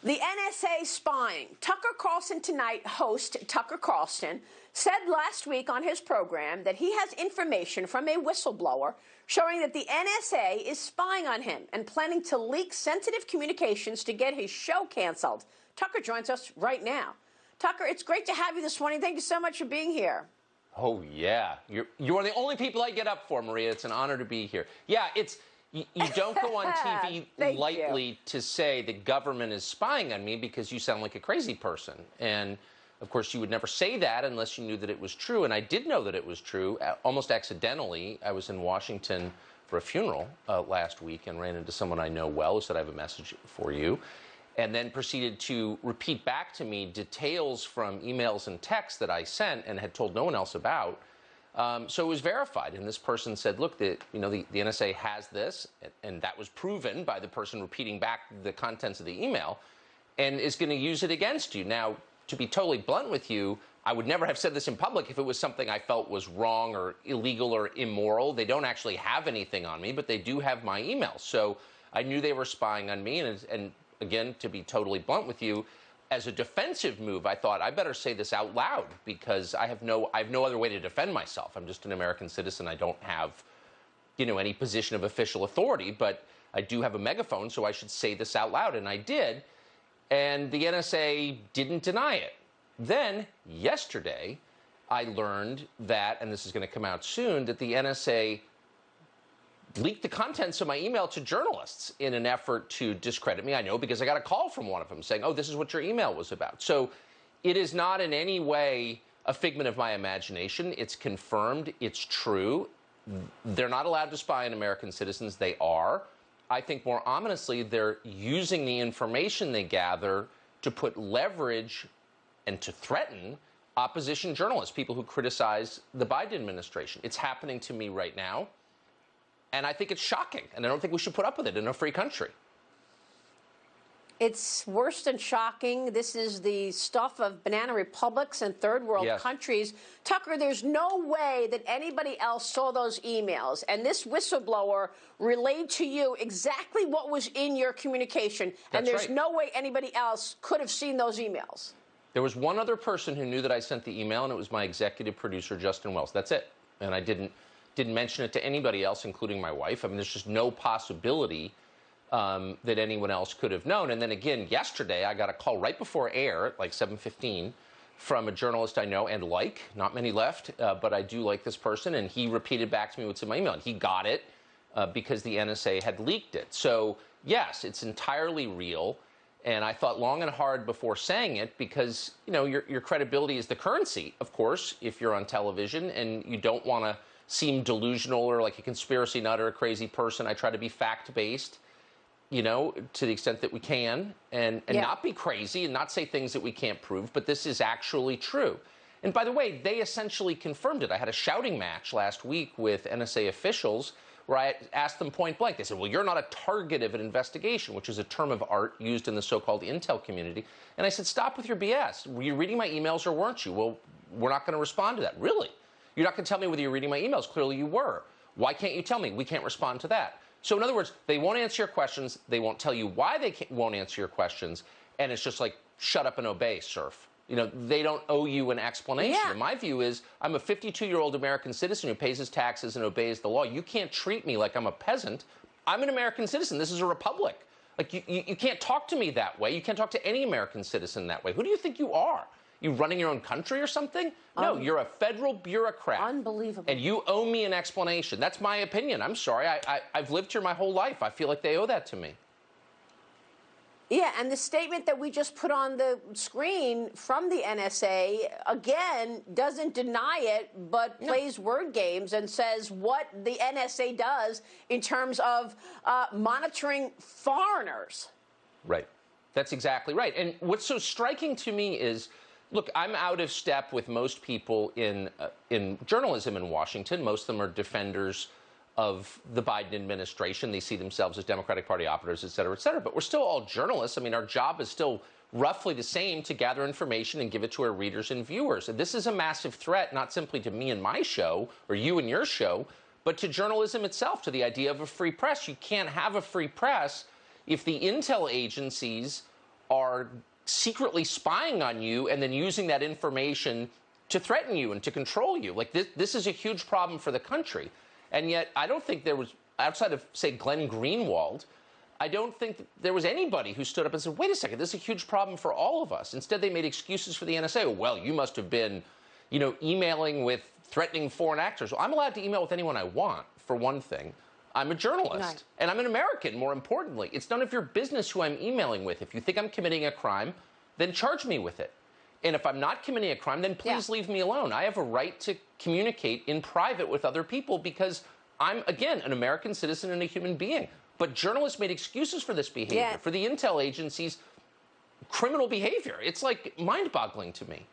The NSA spying. Tucker Carlson Tonight host Tucker Carlson said last week on his program that he has information from a whistleblower showing that the NSA is spying on him and planning to leak sensitive communications to get his show canceled. Tucker joins us right now. Tucker, it's great to have you this morning. Thank you so much for being here. Oh, yeah. You are the only people I get up for, Maria. It's an honor to be here. Yeah, you don't go on TV lightly to say the government is spying on me because you sound like a crazy person. And, of course, you would never say that unless you knew that it was true. And I did know that it was true, almost accidentally. I was in Washington for a funeral last week and ran into someone I know well who said, I have a message for you. And then proceeded to repeat back to me details from emails and texts that I sent and had told no one else about. So it was verified, and this person said, look, the NSA has this, and that was proven by the person repeating back the contents of the email, and is going to use it against you. Now, to be totally blunt with you, I would never have said this in public if it was something I felt was wrong or illegal or immoral. They don't actually have anything on me, but they do have my emails. So I knew they were spying on me, and again, to be totally blunt with you, as a defensive move, I thought I better say this out loud because I have no other way to defend myself. I'm just an American citizen. I don't have, any position of official authority, but I do have a megaphone, so I should say this out loud, and I did. And the NSA didn't deny it. Then yesterday, I learned that, and this is going to come out soon, that the NSA leaked the contents of my email to journalists in an effort to discredit me. I know because I got a call from one of them saying, oh, this is what your email was about. So it is not in any way a figment of my imagination. It's confirmed. It's true. They're not allowed to spy on American citizens. They are. I think more ominously, they're using the information they gather to put leverage and to threaten opposition journalists, people who criticize the Biden administration. It's happening to me right now. And I think it's shocking, and I don't think we should put up with it in a free country. It's worse than shocking. This is the stuff of banana republics and third world countries. Tucker, there's no way that anybody else saw those emails, and this whistleblower relayed to you exactly what was in your communication, and there's no way anybody else could have seen those emails. There was one other person who knew that I sent the email, and it was my executive producer, Justin Wells. That's it. And I didn't mention it to anybody else, including my wife. I mean, there's just no possibility that anyone else could have known. And then again, yesterday, I got a call right before air at like 7:15 from a journalist I know and like. Not many left, but I do like this person. And he repeated back to me what's in my email. And he got it because the NSA had leaked it. So, yes, it's entirely real. And I thought long and hard before saying it because, your credibility is the currency, of course, if you're on television and you don't want to seem delusional or like a conspiracy nut or a crazy person. I try to be fact-based, to the extent that we can, and not be crazy and not say things that we can't prove, but this is actually true. And by the way, they essentially confirmed it. I had a shouting match last week with NSA officials where I asked them point blank. They said, well, you're not a target of an investigation, which is a term of art used in the so-called intel community. And I said, stop with your BS. Were you reading my emails or weren't you? Well, we're not going to respond to that. Really? You're not going to tell me whether you're reading my emails. Clearly you were. Why can't you tell me? We can't respond to that. So in other words, they won't answer your questions. They won't tell you why they won't answer your questions. And it's just like, shut up and obey, surf. They don't owe you an explanation. Yeah. And my view is, I'm a 52-year-old American citizen who pays his taxes and obeys the law. You can't treat me like I'm a peasant. I'm an American citizen. This is a republic. Like, you can't talk to me that way. You can't talk to any American citizen that way. Who do you think you are? You running your own country or something? No, you're a federal bureaucrat. Unbelievable. And you owe me an explanation. That's my opinion. I'm sorry. I've lived here my whole life. I feel like they owe that to me. Yeah, and the statement that we just put on the screen from the NSA, again, doesn't deny it, but plays word games and says what the NSA does in terms of monitoring foreigners. Right. That's exactly right. And what's so striking to me is, look, I'm out of step with most people in journalism in Washington. Most of them are defenders of the Biden administration. They see themselves as Democratic Party operatives, et cetera, et cetera. But we're still all journalists. I mean, our job is still roughly the same, to gather information and give it to our readers and viewers. And this is a massive threat, not simply to me and my show, or you and your show, but to journalism itself, to the idea of a free press. You can't have a free press if the intel agencies are secretly spying on you and then using that information to threaten you and to control you. Like, this is a huge problem for the country. And yet, I don't think there was, outside of, say, Glenn Greenwald, I don't think there was anybody who stood up and said, wait a second, this is a huge problem for all of us. Instead, they made excuses for the NSA. Well, you must have been, emailing with threatening foreign actors. Well, I'm allowed to email with anyone I want, for one thing. I'm a journalist, right. And I'm an American, more importantly. It's none of your business who I'm emailing with. If you think I'm committing a crime, then charge me with it. And if I'm not committing a crime, then please leave me alone. I have a right to communicate in private with other people because I'm, again, an American citizen and a human being. But journalists made excuses for this behavior, for the intel agencies' criminal behavior. It's like mind-boggling to me.